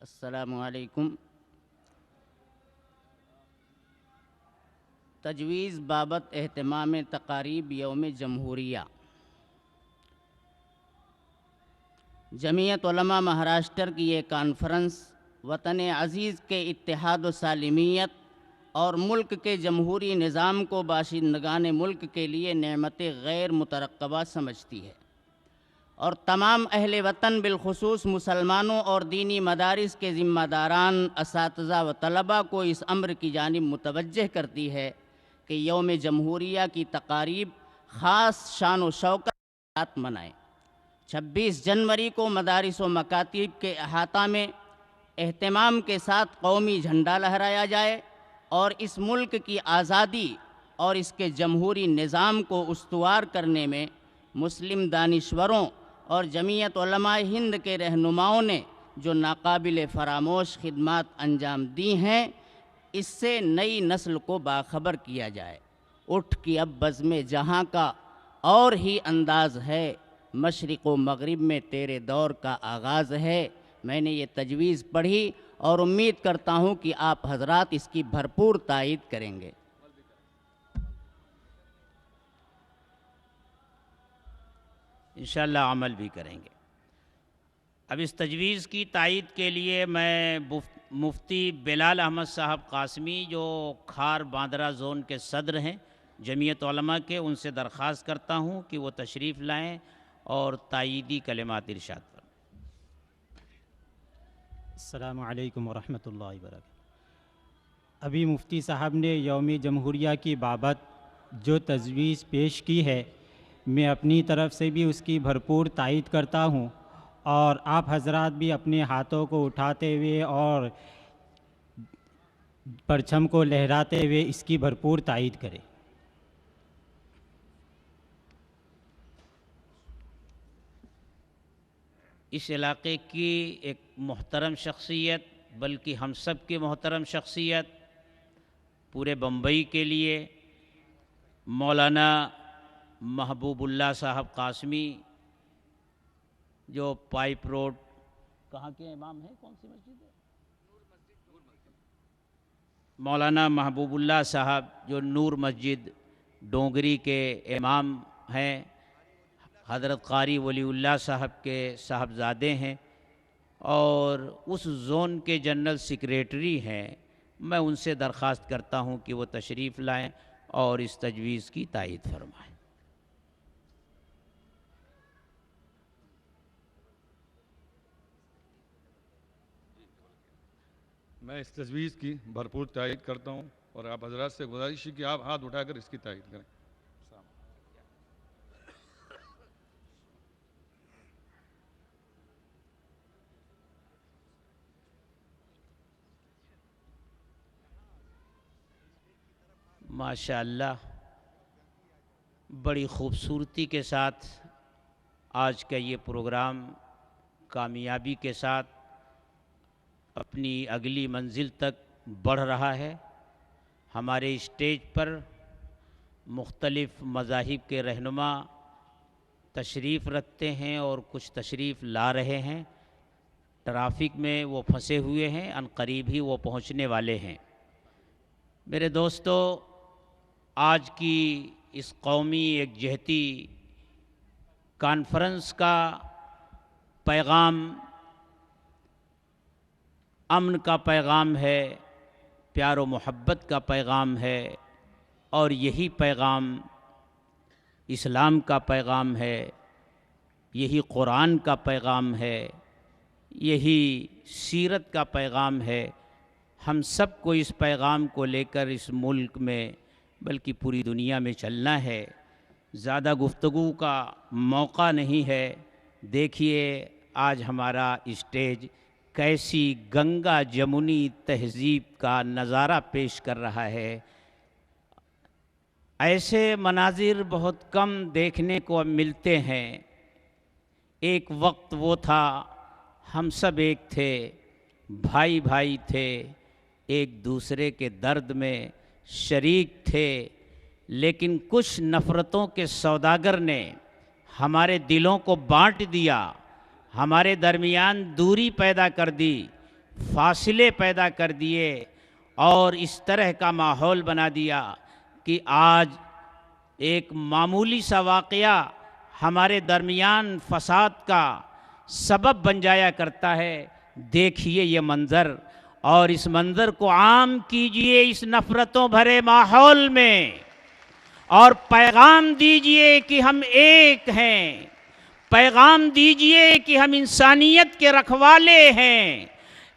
अस्सलामु अलैकुम। तजवीज़ बाबत एहतमाम तकारीब यौम जमहूरिया। जमीयत उलमा महाराष्ट्र की ये कॉन्फ्रेंस वतन अज़ीज़ के इत्तेहाद व सालिमियत और मुल्क के जमहूरी निज़ाम को बाशिंदगान मुल्क के लिए नेमत गैर मुतरक़्क़बा समझती है और तमाम अहले वतन बिलखुसूस मुसलमानों और दीनी मदारिस के ज़िम्मेदारान, असातिज़ा व तलबा को इस अम्र की जानिब मुतवज्जह करती है कि यौम जमहूरिया की तकारीब ख़ास शान व शौकत के साथ मनाएँ। 26 जनवरी को मदारिस व मकातीब के अहाता में एहतमाम के साथ कौमी झंडा लहराया जाए और इस मुल्क की आज़ादी और इसके जमहूरी निज़ाम को उस्तुवार करने में मुस्लिम दानिश्वरों और जमीयत उलमा हिंद के रहनुमाओं ने जो नाकाबिल फरामोश खिदमात अंजाम दी हैं, इससे नई नस्ल को बाखबर किया जाए। उठ कि अब बज़्म जहाँ का और ही अंदाज़ है, मशरिक़ व मग़रिब में तेरे दौर का आगाज़ है। मैंने ये तजवीज़ पढ़ी और उम्मीद करता हूँ कि आप हज़रात इसकी भरपूर तायीद करेंगे। इंशाअल्लाह अमल भी करेंगे। अब इस तजवीज़ की तायीद के लिए मैं मुफ्ती बिलाल अहमद साहब कासमी, जो खार बांद्रा ज़ोन के सदर हैं जमीयत उलमा के, उनसे दरख्वास्त करता हूँ कि वो तशरीफ़ लाएँ और तायीदी कलिमात इरशाद करें। अस्सलामु अलैकुम वरहमतुल्लाहि वबरकातुहू। अभी मुफ्ती साहब ने यौम जमहूरिया की बाबत जो तजवीज़ पेश की है, मैं अपनी तरफ़ से भी उसकी भरपूर तायीद करता हूँ और आप हजरात भी अपने हाथों को उठाते हुए और परचम को लहराते हुए इसकी भरपूर तायीद करें। इस इलाक़े की एक मोहतरम शख्सियत, बल्कि हम सब की मोहतरम शख्सियत, पूरे बम्बई के लिए मौलाना महबूबुल्लाह साहब कासमी, जो पाइप रोड, कहाँ के इमाम हैं, कौन सी मस्जिद है? मौलाना महबूबुल्लाह साहब जो नूर मस्जिद डोंगरी के इमाम हैं, हज़रत क़ारी वलीउल्लाह साहब के साहबजादे हैं और उस ज़ोन के जनरल सेक्रेटरी हैं। मैं उनसे दरख्वास्त करता हूं कि वो तशरीफ़ लाएं और इस तजवीज़ की तायीद फरमाएं। मैं इस तजवीज़ की भरपूर तायीद करता हूँ और आप हजरात से गुजारिश है कि आप हाथ उठाकर इसकी तायीद करें। माशाअल्लाह, बड़ी ख़ूबसूरती के साथ आज का ये प्रोग्राम कामयाबी के साथ अपनी अगली मंजिल तक बढ़ रहा है। हमारे स्टेज पर मुख्तलिफ़ मज़ाहिब के रहनुमा तशरीफ़ रखते हैं और कुछ तशरीफ़ ला रहे हैं। ट्रैफिक में वो फंसे हुए हैं, अनकरीब ही वो पहुंचने वाले हैं। मेरे दोस्तों, आज की इस कौमी एकजहती कॉन्फ्रेंस का पैगाम अमन का पैगाम है, प्यार व मोहब्बत का पैगाम है और यही पैगाम इस्लाम का पैगाम है, यही कुरान का पैगाम है, यही सीरत का पैगाम है। हम सब को इस पैगाम को लेकर इस मुल्क में बल्कि पूरी दुनिया में चलना है। ज़्यादा गुफ्तगू का मौका नहीं है। देखिए आज हमारा स्टेज कैसी गंगा जमुनी तहज़ीब का नज़ारा पेश कर रहा है। ऐसे मनाजिर बहुत कम देखने को अब मिलते हैं। एक वक्त वो था, हम सब एक थे, भाई भाई थे, एक दूसरे के दर्द में शरीक थे, लेकिन कुछ नफ़रतों के सौदागर ने हमारे दिलों को बांट दिया, हमारे दरमियान दूरी पैदा कर दी। फासले पैदा कर दिए और इस तरह का माहौल बना दिया कि आज एक मामूली सा वाक़या हमारे दरमियान फसाद का सबब बन जाया करता है। देखिए ये मंज़र, और इस मंज़र को आम कीजिए इस नफ़रतों भरे माहौल में, और पैगाम दीजिए कि हम एक हैं, पैगाम दीजिए कि हम इंसानियत के रखवाले हैं।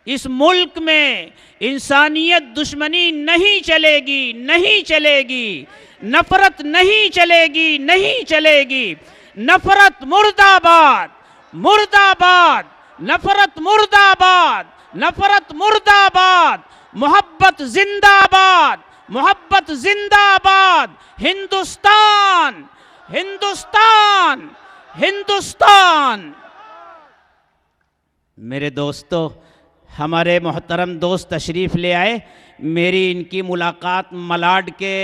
इस मुल्क में इंसानियत दुश्मनी नहीं चलेगी, नहीं चलेगी, नफ़रत नहीं चलेगी, नहीं चलेगी। नफ़रत मुर्दाबाद, मुर्दाबाद, नफ़रत मुर्दाबाद, नफ़रत मुर्दाबाद, मोहब्बत जिंदाबाद, मोहब्बत जिंदाबाद। हिंदुस्तान, हिंदुस्तान, हिंदुस्तान। मेरे दोस्तों, हमारे मोहतरम दोस्त तशरीफ़ ले आए। मेरी इनकी मुलाकात मलाड के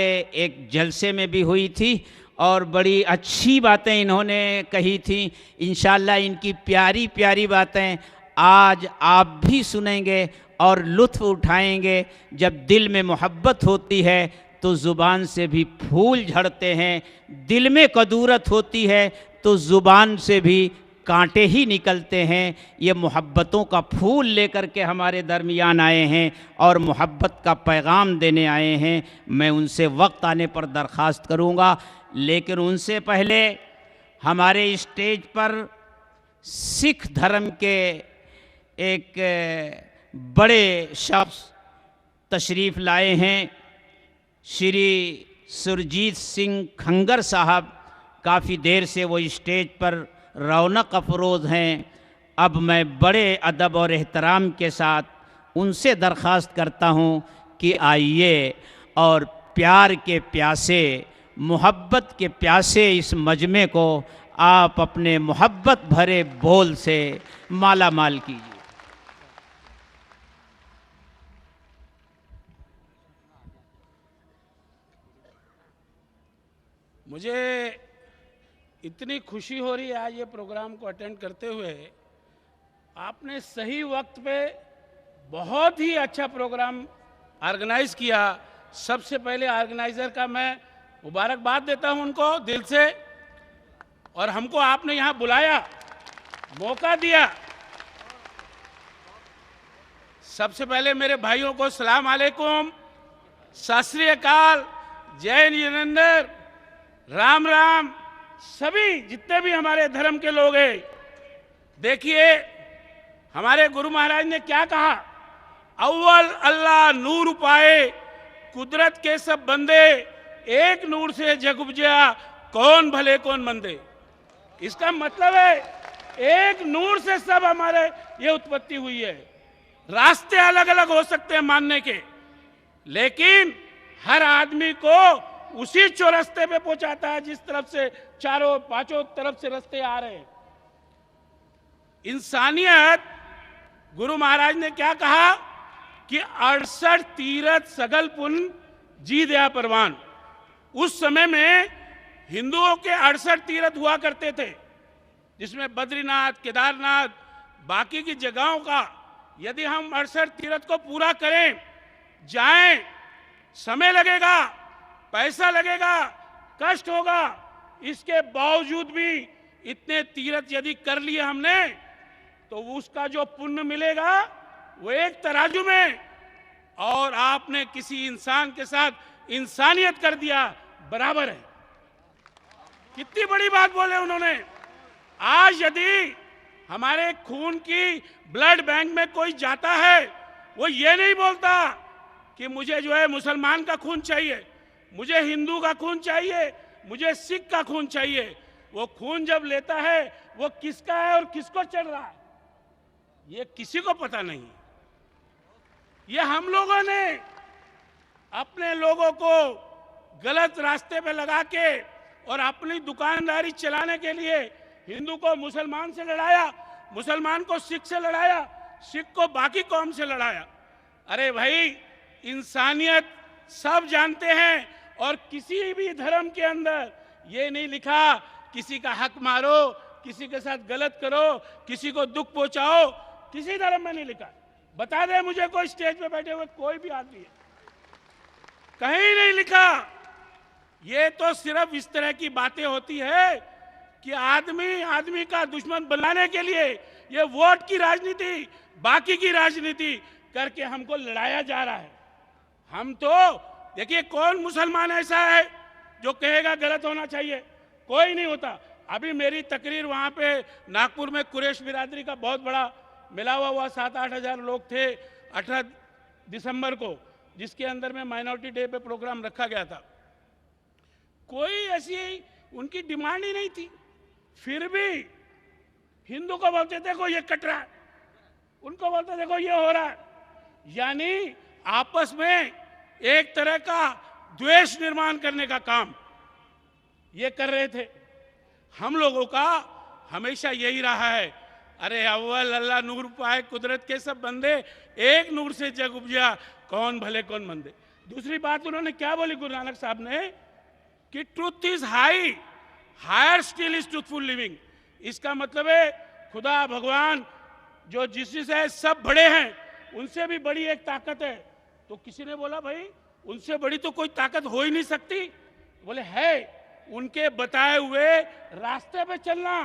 एक जलसे में भी हुई थी और बड़ी अच्छी बातें इन्होंने कही थी। इंशाअल्लाह इनकी प्यारी प्यारी बातें आज आप भी सुनेंगे और लुत्फ़ उठाएंगे। जब दिल में मोहब्बत होती है तो ज़ुबान से भी फूल झड़ते हैं, दिल में कदूरत होती है तो ज़ुबान से भी कांटे ही निकलते हैं। ये मोहब्बतों का फूल लेकर के हमारे दरमियान आए हैं और मोहब्बत का पैगाम देने आए हैं। मैं उनसे वक्त आने पर दरख्वास्त करूँगा, लेकिन उनसे पहले हमारे स्टेज पर सिख धर्म के एक बड़े शख्स तशरीफ़ लाए हैं, श्री सुरजीत सिंह खंगर साहब। काफ़ी देर से वो स्टेज पर रौनक अफरोज़ हैं। अब मैं बड़े अदब और एहतराम के साथ उनसे दरख्वास्त करता हूँ कि आइए और प्यार के प्यासे, मोहब्बत के प्यासे इस मजमे को आप अपने मोहब्बत भरे बोल से माला माल कीजिए। मुझे इतनी खुशी हो रही है आज ये प्रोग्राम को अटेंड करते हुए। आपने सही वक्त पे बहुत ही अच्छा प्रोग्राम ऑर्गेनाइज किया। सबसे पहले ऑर्गेनाइज़र का मैं मुबारकबाद देता हूं उनको दिल से। और हमको आपने यहाँ बुलाया, मौका दिया। सबसे पहले मेरे भाइयों को सलाम अलैकुम, सत श्री अकाल, जय जिनेंद्र, राम राम। सभी जितने भी हमारे धर्म के लोग हैं, देखिए हमारे गुरु महाराज ने क्या कहा, अव्वल अल्लाह नूर पाए, कुदरत के सब बंदे, एक नूर से जग उपजा, कौन भले कौन मंदे। इसका मतलब है एक नूर से सब हमारे ये उत्पत्ति हुई है। रास्ते अलग अलग हो सकते हैं मानने के, लेकिन हर आदमी को उसी चौरस्ते पे पहुंचाता है जिस तरफ से चारों पांचों तरफ से रास्ते आ रहे हैं। इंसानियत, गुरु महाराज ने क्या कहा कि 68 तीरथ सगल पुन जी दया परवान। उस समय में हिंदुओं के 68 तीरथ हुआ करते थे, जिसमें बद्रीनाथ, केदारनाथ, बाकी की जगहों का यदि हम 68 तीरथ को पूरा करें, जाएं, समय लगेगा, पैसा लगेगा, कष्ट होगा। इसके बावजूद भी इतने तीरथ यदि कर लिए हमने तो उसका जो पुण्य मिलेगा वो एक तराजू में, और आपने किसी इंसान के साथ इंसानियत कर दिया, बराबर है। कितनी बड़ी बात बोले उन्होंने। आज यदि हमारे खून की ब्लड बैंक में कोई जाता है, वो ये नहीं बोलता कि मुझे जो है मुसलमान का खून चाहिए, मुझे हिंदू का खून चाहिए, मुझे सिख का खून चाहिए। वो खून जब लेता है वो किसका है और किसको चढ़ रहा है ये किसी को पता नहीं। ये हम लोगों ने अपने लोगों को गलत रास्ते पे लगा के और अपनी दुकानदारी चलाने के लिए हिंदू को मुसलमान से लड़ाया, मुसलमान को सिख से लड़ाया, सिख को बाकी कौम से लड़ाया। अरे भाई, इंसानियत सब जानते हैं, और किसी भी धर्म के अंदर ये नहीं लिखा किसी का हक मारो, किसी के साथ गलत करो, किसी को दुख पहुंचाओ, किसी धर्म में नहीं लिखा। बता दे मुझे कोई स्टेज पे बैठे हुए कोई भी आदमी है, कहीं नहीं लिखा। ये तो सिर्फ इस तरह की बातें होती है कि आदमी आदमी का दुश्मन बनाने के लिए ये वोट की राजनीति, बाकी की राजनीति करके हमको लड़ाया जा रहा है। हम तो देखिए, कौन मुसलमान ऐसा है जो कहेगा गलत होना चाहिए? कोई नहीं होता। अभी मेरी तकरीर वहां पे नागपुर में कुरैश बिरादरी का बहुत बड़ा मिला हुआ 7-8 हज़ार लोग थे 18 दिसंबर को, जिसके अंदर में माइनॉरिटी डे पे प्रोग्राम रखा गया था। कोई ऐसी उनकी डिमांड ही नहीं थी, फिर भी हिंदू को बोलते देखो ये कट रहा है, उनको बोलते देखो ये हो रहा है। यानी आपस में एक तरह का द्वेष निर्माण करने का काम ये कर रहे थे। हम लोगों का हमेशा यही रहा है, अरे अव्वल अल्लाह नूर पाए कुदरत के सब बंदे, एक नूर से जग उपजा, कौन भले कौन मंदे। दूसरी बात उन्होंने क्या बोली गुरु नानक साहब ने कि truth is high, higher still is truthful living. इसका मतलब है खुदा भगवान जो जिससे है सब बड़े हैं, उनसे भी बड़ी एक ताकत है। तो किसी ने बोला भाई उनसे बड़ी तो कोई ताकत हो ही नहीं सकती। बोले है, उनके बताए हुए रास्ते पे चलना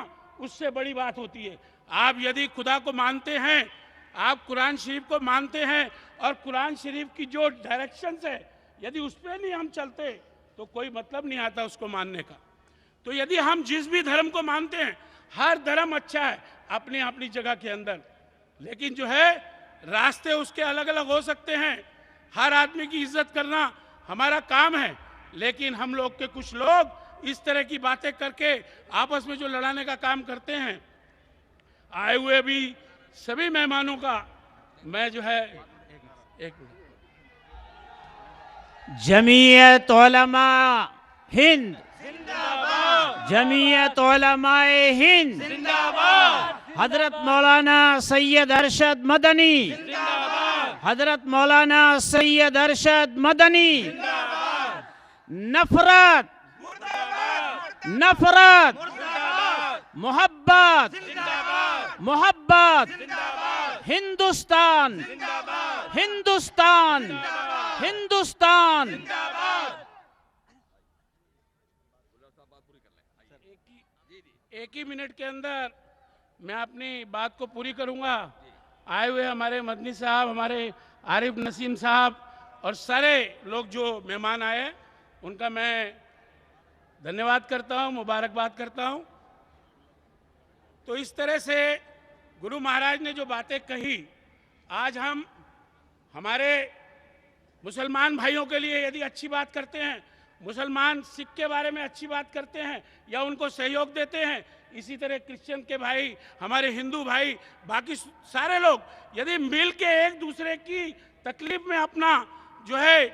उससे बड़ी बात होती है। आप यदि खुदा को मानते हैं, आप कुरान शरीफ को मानते हैं और कुरान शरीफ की जो डायरेक्शंस है यदि उस पर नहीं हम चलते तो कोई मतलब नहीं आता उसको मानने का। तो यदि हम जिस भी धर्म को मानते हैं, हर धर्म अच्छा है अपनी अपनी जगह के अंदर, लेकिन जो है रास्ते उसके अलग अलग हो सकते हैं। हर आदमी की इज्जत करना हमारा काम है, लेकिन हम लोग के कुछ लोग इस तरह की बातें करके आपस में जो लड़ाने का काम करते हैं। आए हुए भी सभी मेहमानों का मैं जो है एक जमीयत उलमा हिंद जमीयत उलमाए हिंद हजरत मौलाना सैयद अरशद मदनी, हजरत मौलाना सैयद अरशद मदनी। नफरत नफरत मोहब्बत मोहब्बत, हिंदुस्तान हिंदुस्तान हिंदुस्तान। एक ही मिनट के अंदर मैं अपनी बात को पूरी करूंगा। आए हुए हमारे मदनी साहब, हमारे आरिफ नसीम साहब और सारे लोग जो मेहमान आए उनका मैं धन्यवाद करता हूं, मुबारकबाद करता हूं। तो इस तरह से गुरु महाराज ने जो बातें कही, आज हम हमारे मुसलमान भाइयों के लिए यदि अच्छी बात करते हैं, मुसलमान सिख के बारे में अच्छी बात करते हैं या उनको सहयोग देते हैं, इसी तरह क्रिश्चियन के भाई, हमारे हिंदू भाई, बाकी सारे लोग यदि मिल के एक दूसरे की तकलीफ में अपना जो है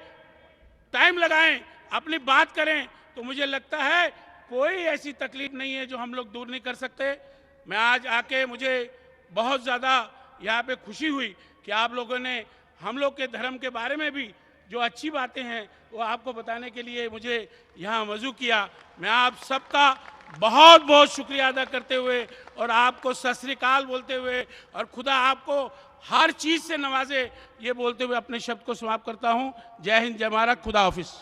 टाइम लगाएं, अपनी बात करें, तो मुझे लगता है कोई ऐसी तकलीफ नहीं है जो हम लोग दूर नहीं कर सकते। मैं आज आके मुझे बहुत ज़्यादा यहाँ पे खुशी हुई कि आप लोगों ने हम लोग के धर्म के बारे में भी जो अच्छी बातें हैं वो आपको बताने के लिए मुझे यहाँ मौजू किया। मैं आप सबका बहुत बहुत शुक्रिया अदा करते हुए और आपको सत श्री अकाल बोलते हुए और खुदा आपको हर चीज़ से नवाजे ये बोलते हुए अपने शब्द को समाप्त करता हूँ। जय हिंद, जय भारत, खुदा हाफिज।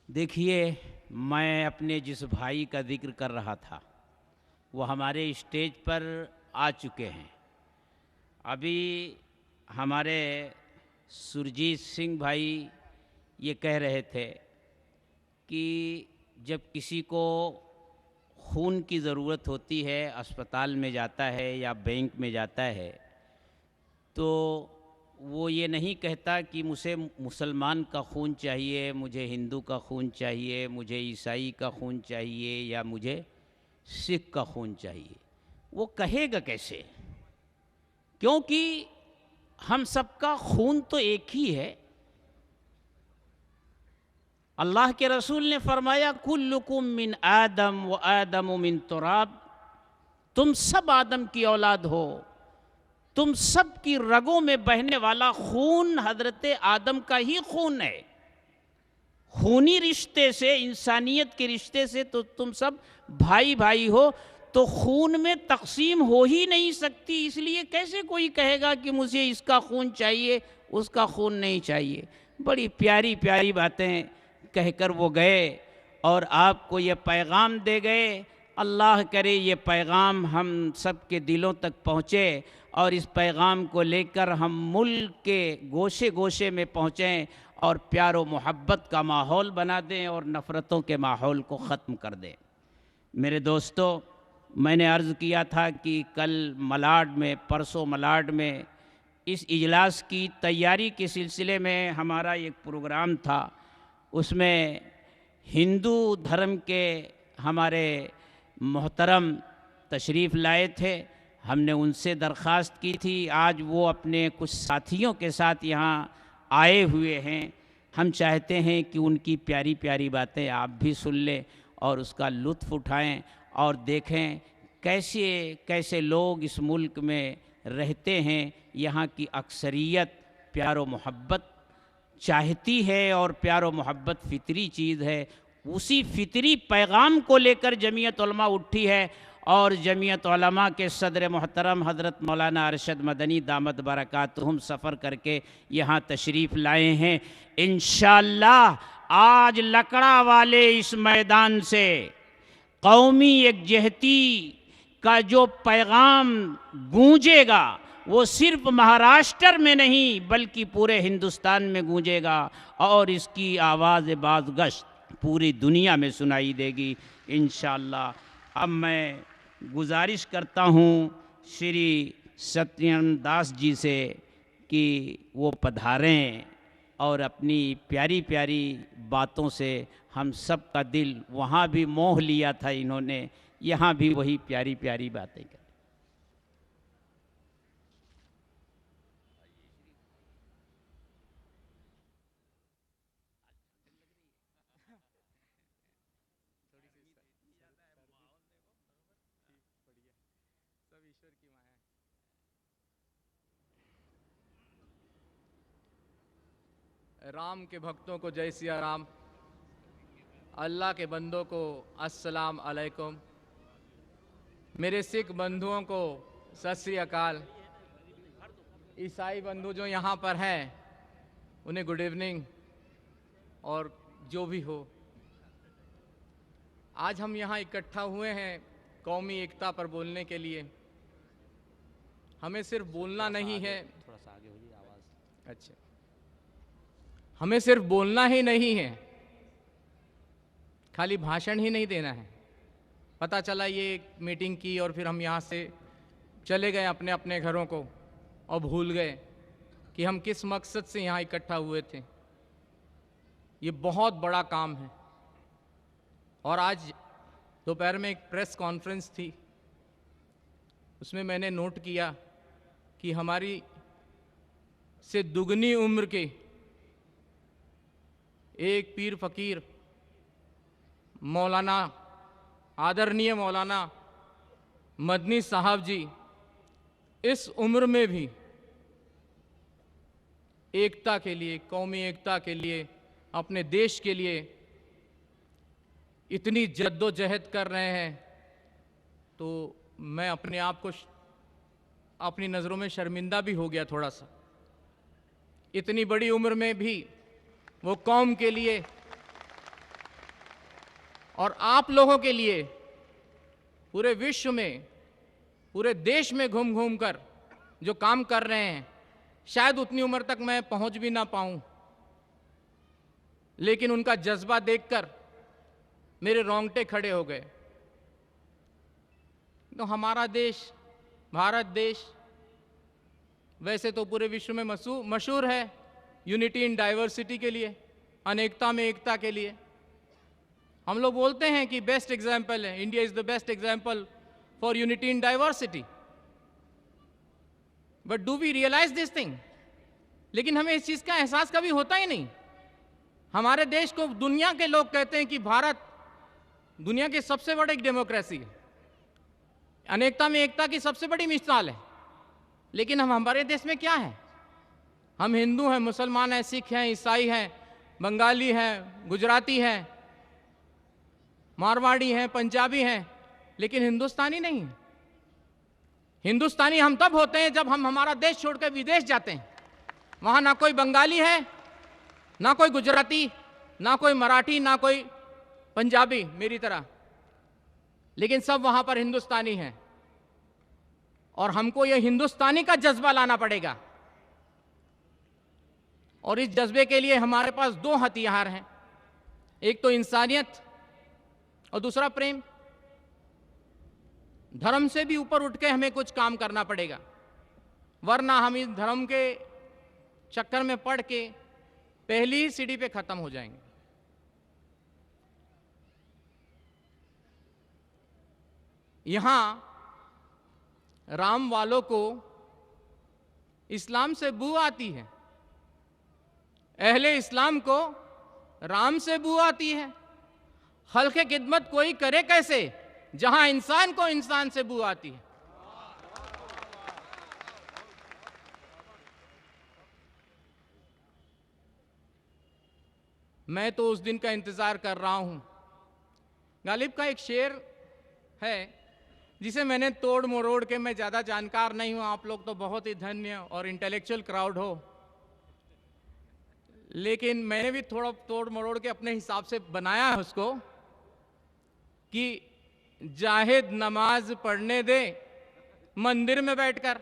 देखिए, मैं अपने जिस भाई का जिक्र कर रहा था वो हमारे स्टेज पर आ चुके हैं। अभी हमारे सुरजीत सिंह भाई ये कह रहे थे कि जब किसी को खून की ज़रूरत होती है, अस्पताल में जाता है या बैंक में जाता है, तो वो ये नहीं कहता कि मुझे मुसलमान का खून चाहिए, मुझे हिंदू का खून चाहिए, मुझे ईसाई का खून चाहिए या मुझे सिख का खून चाहिए। वो कहेगा कैसे? क्योंकि हम सबका खून तो एक ही है। अल्लाह के रसूल ने फरमाया कुल्लुकुम मिन आदम व आदम मिन तुराब, तुम सब आदम की औलाद हो, तुम सब की रगों में बहने वाला खून हजरत आदम का ही खून है। खूनी रिश्ते से, इंसानियत के रिश्ते से तो तुम सब भाई भाई हो, तो खून में तकसीम हो ही नहीं सकती। इसलिए कैसे कोई कहेगा कि मुझे इसका खून चाहिए उसका खून नहीं चाहिए। बड़ी प्यारी प्यारी बातें कहकर वो गए और आपको ये पैगाम दे गए। अल्लाह करे ये पैगाम हम सब के दिलों तक पहुँचे और इस पैगाम को लेकर हम मुल्क के गोशे गोशे में पहुँचें और प्यार व मोहब्बत का माहौल बना दें और नफ़रतों के माहौल को ख़त्म कर दें। मेरे दोस्तों, मैंने अर्ज़ किया था कि कल मलाड में, परसों मलाड में इस इजलास की तैयारी के सिलसिले में हमारा एक प्रोग्राम था। उसमें हिंदू धर्म के हमारे मोहतरम तशरीफ़ लाए थे। हमने उनसे दरख्वास्त की थी, आज वो अपने कुछ साथियों के साथ यहाँ आए हुए हैं। हम चाहते हैं कि उनकी प्यारी प्यारी बातें आप भी सुन लें और उसका लुत्फ़ उठाएं और देखें कैसे कैसे लोग इस मुल्क में रहते हैं। यहाँ की अक्सरियत प्यार व मोहब्बत चाहती है और प्यार व मोहब्बत फ़ितरी चीज़ है। उसी फ़ितरी पैगाम को लेकर जमीयत उलमा उठी है और जमीयत उलमा के सदर मोहतरम हज़रत मौलाना अरशद मदनी दामद बरकातुहुम सफ़र करके यहाँ तशरीफ़ लाए हैं। इंशाअल्लाह आज लकड़ा वाले इस मैदान से कौमी यकजहती का जो पैगाम गूंजेगा वो सिर्फ महाराष्ट्र में नहीं बल्कि पूरे हिंदुस्तान में गूंजेगा और इसकी आवाज़ बाज़गश्त पूरी दुनिया में सुनाई देगी इंशाअल्लाह। अब मैं गुजारिश करता हूँ श्री सत्यन दास जी से कि वो पधारें और अपनी प्यारी प्यारी बातों से हम सब का दिल वहाँ भी मोह लिया था इन्होंने, यहाँ भी वही प्यारी प्यारी बातें करें। राम के भक्तों को जय सिया राम, अल्लाह के बंदों को अस्सलाम अलैकुम, मेरे सिख बंधुओं को सत श्री अकाल, ईसाई बंधु जो यहाँ पर हैं उन्हें गुड इवनिंग और जो भी हो। आज हम यहाँ इकट्ठा हुए हैं कौमी एकता पर बोलने के लिए। हमें सिर्फ बोलना नहीं है, थोड़ा सा आगे हो जाइए आवाज़। अच्छा, हमें सिर्फ बोलना ही नहीं है, खाली भाषण ही नहीं देना है। पता चला ये एक मीटिंग की और फिर हम यहाँ से चले गए अपने अपने घरों को और भूल गए कि हम किस मकसद से यहाँ इकट्ठा हुए थे। ये बहुत बड़ा काम है। और आज दोपहर में एक प्रेस कॉन्फ्रेंस थी, उसमें मैंने नोट किया कि हमारी से दुगनी उम्र के एक पीर फकीर मौलाना, आदरणीय मौलाना मदनी साहब जी इस उम्र में भी एकता के लिए, कौमी एकता के लिए, अपने देश के लिए इतनी जद्दोजहद कर रहे हैं, तो मैं अपने आप को अपनी नज़रों में शर्मिंदा भी हो गया थोड़ा सा। इतनी बड़ी उम्र में भी वो कौम के लिए और आप लोगों के लिए पूरे विश्व में, पूरे देश में घूम घूम कर जो काम कर रहे हैं, शायद उतनी उम्र तक मैं पहुंच भी ना पाऊं, लेकिन उनका जज्बा देखकर मेरे रोंगटे खड़े हो गए। तो हमारा देश, भारत देश, वैसे तो पूरे विश्व में मशहूर है यूनिटी इन डाइवर्सिटी के लिए, अनेकता में एकता के लिए। हम लोग बोलते हैं कि बेस्ट एग्जाम्पल है, India is the best example for unity in diversity, but do we realise this thing? लेकिन हमें इस चीज़ का एहसास कभी होता ही नहीं। हमारे देश को दुनिया के लोग कहते हैं कि भारत दुनिया की सबसे बड़ी डेमोक्रेसी है, अनेकता में एकता की सबसे बड़ी मिसाल है। लेकिन हम हमारे देश में क्या है? हम हिंदू हैं, मुसलमान हैं, सिख हैं, ईसाई हैं, बंगाली हैं, गुजराती हैं, मारवाड़ी हैं, पंजाबी हैं, लेकिन हिंदुस्तानी नहीं है। हिंदुस्तानी हम तब होते हैं जब हम हमारा देश छोड़कर विदेश जाते हैं। वहां ना कोई बंगाली है, ना कोई गुजराती, ना कोई मराठी, ना कोई पंजाबी मेरी तरह, लेकिन सब वहां पर हिंदुस्तानी हैं। और हमको यह हिंदुस्तानी का जज्बा लाना पड़ेगा। और इस जज्बे के लिए हमारे पास दो हथियार हैं, एक तो इंसानियत और दूसरा प्रेम। धर्म से भी ऊपर उठ के हमें कुछ काम करना पड़ेगा, वरना हम इस धर्म के चक्कर में पड़ के पहली ही सीढ़ी पे खत्म हो जाएंगे। यहां राम वालों को इस्लाम से बू आती है, अहले इस्लाम को राम से बू आती है। खल्क़े खिदमत कोई करे कैसे जहां इंसान को इंसान से बू आती है। मैं तो उस दिन का इंतजार कर रहा हूं। गालिब का एक शेर है जिसे मैंने तोड़ मरोड़ के, मैं ज्यादा जानकार नहीं हूं, आप लोग तो बहुत ही धन्य और इंटेलेक्चुअल क्राउड हो, लेकिन मैंने भी थोड़ा तोड़ मरोड़ के अपने हिसाब से बनाया है उसको कि जाहिद नमाज पढ़ने दे मंदिर में बैठकर,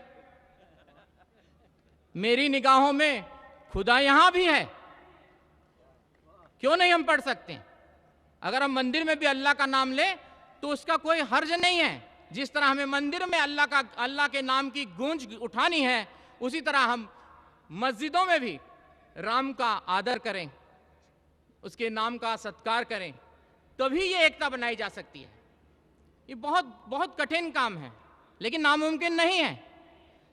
मेरी निगाहों में खुदा यहां भी है, क्यों नहीं हम पढ़ सकते? अगर हम मंदिर में भी अल्लाह का नाम लें तो उसका कोई हर्ज नहीं है। जिस तरह हमें मंदिर में अल्लाह के नाम की गूंज उठानी है, उसी तरह हम मस्जिदों में भी राम का आदर करें, उसके नाम का सत्कार करें, तभी ये एकता बनाई जा सकती है। ये बहुत बहुत कठिन काम है, लेकिन नामुमकिन नहीं है।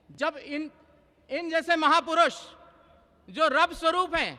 जब इन जैसे महापुरुष जो रब स्वरूप हैं,